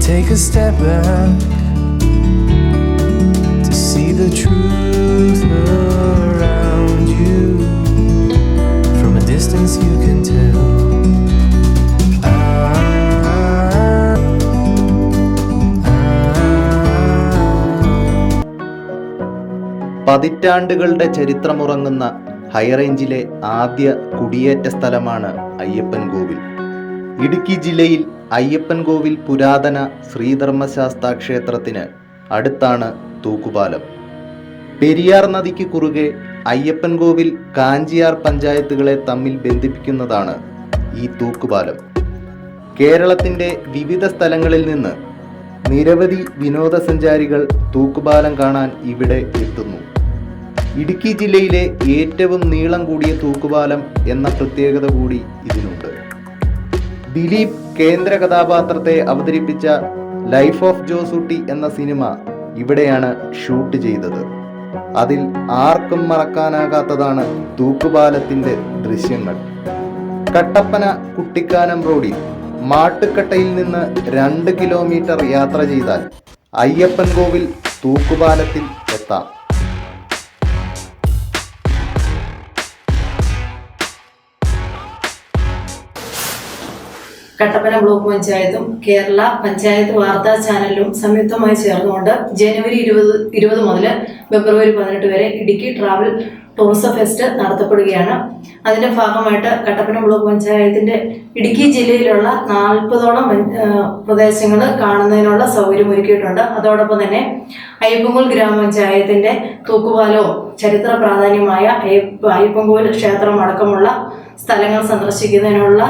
take a step back to see the truth around you. From a distance you can tell. പതിറ്റാണ്ടുകളുടെ ചരിത്രമുറങ്ങുന്ന ഹൈറേഞ്ചിലെ ആദ്യ കുടിയേറ്റ സ്ഥലമാണ് അയ്യപ്പൻകോവിൽ. ഇടുക്കി ജില്ലയിൽ അയ്യപ്പൻകോവിൽ പുരാതന ശ്രീധർമ്മശാസ്താ ക്ഷേത്രത്തിന് അടുത്താണ് തൂക്കുപാലം. പെരിയാർ നദിക്ക് കുറുകെ അയ്യപ്പൻകോവിൽ കാഞ്ചിയാർ പഞ്ചായത്തുകളെ തമ്മിൽ ബന്ധിപ്പിക്കുന്നതാണ് ഈ തൂക്കുപാലം. കേരളത്തിൻ്റെ വിവിധ സ്ഥലങ്ങളിൽ നിന്ന് നിരവധി വിനോദസഞ്ചാരികൾ തൂക്കുപാലം കാണാൻ ഇവിടെ എത്തുന്നു. ഇടുക്കി ജില്ലയിലെ ഏറ്റവും നീളം കൂടിയ തൂക്കുപാലം എന്ന പ്രത്യേകത കൂടി ഇതിനുണ്ട്. ദിലീപ് കേന്ദ്ര കഥാപാത്രത്തെ അവതരിപ്പിച്ച ലൈഫ് ഓഫ് ജോസൂട്ടി എന്ന സിനിമ ഇവിടെയാണ് ഷൂട്ട് ചെയ്തത്. അതിൽ ആർക്കും മറക്കാനാകാത്തതാണ് തൂക്കുപാലത്തിൻ്റെ ദൃശ്യങ്ങൾ. കട്ടപ്പന കുട്ടിക്കാനം റോഡിൽ മാട്ടുക്കട്ടയിൽ നിന്ന് 2 കിലോമീറ്റർ യാത്ര ചെയ്താൽ അയ്യപ്പൻകോവിൽ തൂക്കുപാലത്തിൽ എത്താം. കട്ടപ്പന ബ്ലോക്ക് പഞ്ചായത്തും കേരള പഞ്ചായത്ത് വാർത്താ ചാനലും സംയുക്തമായി ചേർന്നുകൊണ്ട് ജനുവരി 20 മുതൽ ഫെബ്രുവരി 18 വരെ ഇടുക്കി ട്രാവൽ ടൂറിസം ഫെസ്റ്റ് നടത്തപ്പെടുകയാണ്. അതിന്റെ ഭാഗമായിട്ട് കട്ടപ്പന ബ്ലോക്ക് പഞ്ചായത്തിന്റെ ഇടുക്കി ജില്ലയിലുള്ള 40ഓളം പ്രദേശങ്ങൾ കാണുന്നതിനുള്ള സൗകര്യം ഒരുക്കിയിട്ടുണ്ട്. അതോടൊപ്പം തന്നെ അയ്യപ്പൻകോവിൽ ഗ്രാമപഞ്ചായത്തിന്റെ തൂക്കുപാലവും ചരിത്ര പ്രാധാന്യമായ അയ്യപ്പൻകോവിൽ ക്ഷേത്രം അടക്കമുള്ള സ്ഥലങ്ങൾ സന്ദർശിക്കുന്നതിനുള്ള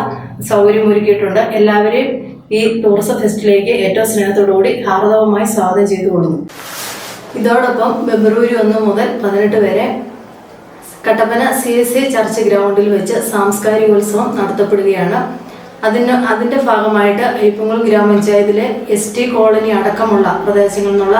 സൗകര്യം ഒരുക്കിയിട്ടുണ്ട്. എല്ലാവരെയും ഈ ടൂറിസം ഫെസ്റ്റിലേക്ക് ഏറ്റവും സ്നേഹത്തോടുകൂടി ഹാർദവമായി സ്വാഗതം ചെയ്തുകൊള്ളുന്നു. ഇതോടൊപ്പം ഫെബ്രുവരി 1 മുതൽ 18 വരെ കട്ടപ്പന CSA ചർച്ച് ഗ്രൗണ്ടിൽ വെച്ച് സാംസ്കാരികോത്സവം നടത്തപ്പെടുകയാണ്. അതിന്റെ ഭാഗമായിട്ട് അയ്യപ്പൻകോവിൽ ഗ്രാമപഞ്ചായത്തിലെ ST കോളനി അടക്കമുള്ള പ്രദേശങ്ങളിൽ നിന്നുള്ള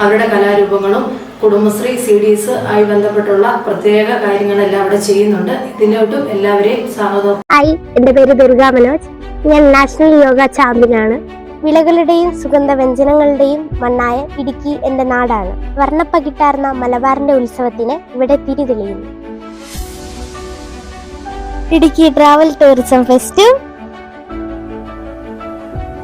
അവരുടെ കലാരൂപങ്ങളും കുടുംബശ്രീ CDS ആയി ബന്ധപ്പെട്ടുള്ള പ്രത്യേക കാര്യങ്ങളെല്ലാം അവിടെ ചെയ്യുന്നുണ്ട്. ഇതിലോട്ടും എല്ലാവരെയും സ്വാഗതം. ഹായ്, എൻ്റെ പേര് ദുർഗാ മനോജ്. ഞാൻ നാഷണൽ യോഗ ചാമ്പ്യനാണ്. വിളകളുടെയും സുഗന്ധവ്യഞ്ജനങ്ങളുടെയും മണ്ണായ ഇടുക്കി എൻ്റെ നാടാണ്. വർണ്ണപ്പകിട്ടാർന്ന മലബാറിന്റെ ഉത്സവത്തിന് ഇവിടെ തിരിതെളിയുന്നു. Idukki travel tourism fest,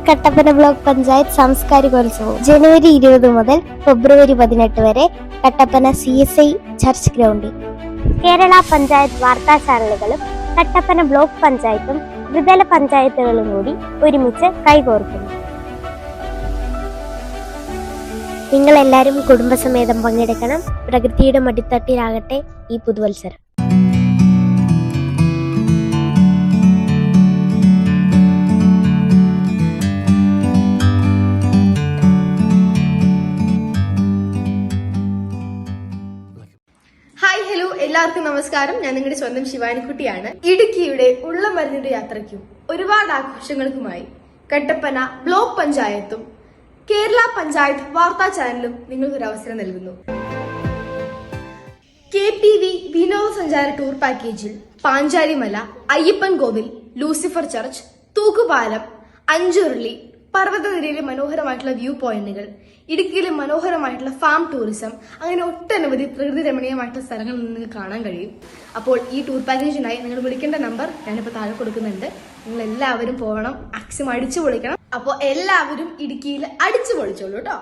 Kattappana block panchayat സാംസ്കാരികോത്സവം ജനുവരി 20 മുതൽ ഫെബ്രുവരി 18 വരെ കട്ടപ്പന CSI ചർച്ച് ഗ്രൗണ്ടിൽ. കേരള പഞ്ചായത്ത് വാർത്താ ചാനലുകളും കട്ടപ്പന ബ്ലോക്ക് പഞ്ചായത്തും ത്രിതല പഞ്ചായത്തുകളും കൂടി ഒരുമിച്ച് കൈകോർക്കുന്നു. നിങ്ങളെല്ലാവരും കുടുംബസമേതം പങ്കെടുക്കണം. പ്രകൃതിയുടെ മടിത്തട്ടിലാകട്ടെ ഈ പുതുവത്സരം. ഹായ്, ഹലോ, എല്ലാവർക്കും നമസ്കാരം. ഞാൻ നിങ്ങളുടെ സ്വന്തം ശിവാനിക്കുട്ടിയാണ്. ഇടുക്കിയുടെ ഉള്ളമരുന്നിന്റെ യാത്രയ്ക്കും ഒരുപാട് ആഘോഷങ്ങൾക്കുമായി കട്ടപ്പന ബ്ലോക്ക് പഞ്ചായത്തും കേരള പഞ്ചായത്ത് വാർത്താ ചാനലും നിങ്ങൾക്കൊരു അവസരം നൽകുന്നു. KPV വിനോദസഞ്ചാര ടൂർ പാക്കേജിൽ പാഞ്ചാലിമല, അയ്യപ്പൻകോവിൽ, ലൂസിഫർ ചർച്ച്, തൂക്കുപാലം, അഞ്ചുരുളി, പർവ്വതനിരയിലെ മനോഹരമായിട്ടുള്ള വ്യൂ പോയിന്റുകൾ, ഇടുക്കിയിലെ മനോഹരമായിട്ടുള്ള ഫാം ടൂറിസം, അങ്ങനെ ഒട്ടനവധി പ്രകൃതി രമണീയമായിട്ടുള്ള സ്ഥലങ്ങൾ നിങ്ങൾക്ക് കാണാൻ കഴിയും. അപ്പോൾ ഈ ടൂർ പാക്കേജിനായി നിങ്ങൾ വിളിക്കേണ്ട നമ്പർ ഞാനിപ്പോൾ താഴെ കൊടുക്കുന്നുണ്ട്. നിങ്ങൾ എല്ലാവരും പോകണം, മാക്സിമം അടിച്ചു പൊളിക്കണം. അപ്പോൾ എല്ലാവരും ഇടുക്കിയിൽ അടിച്ചു പൊളിച്ചോളൂ കേട്ടോ.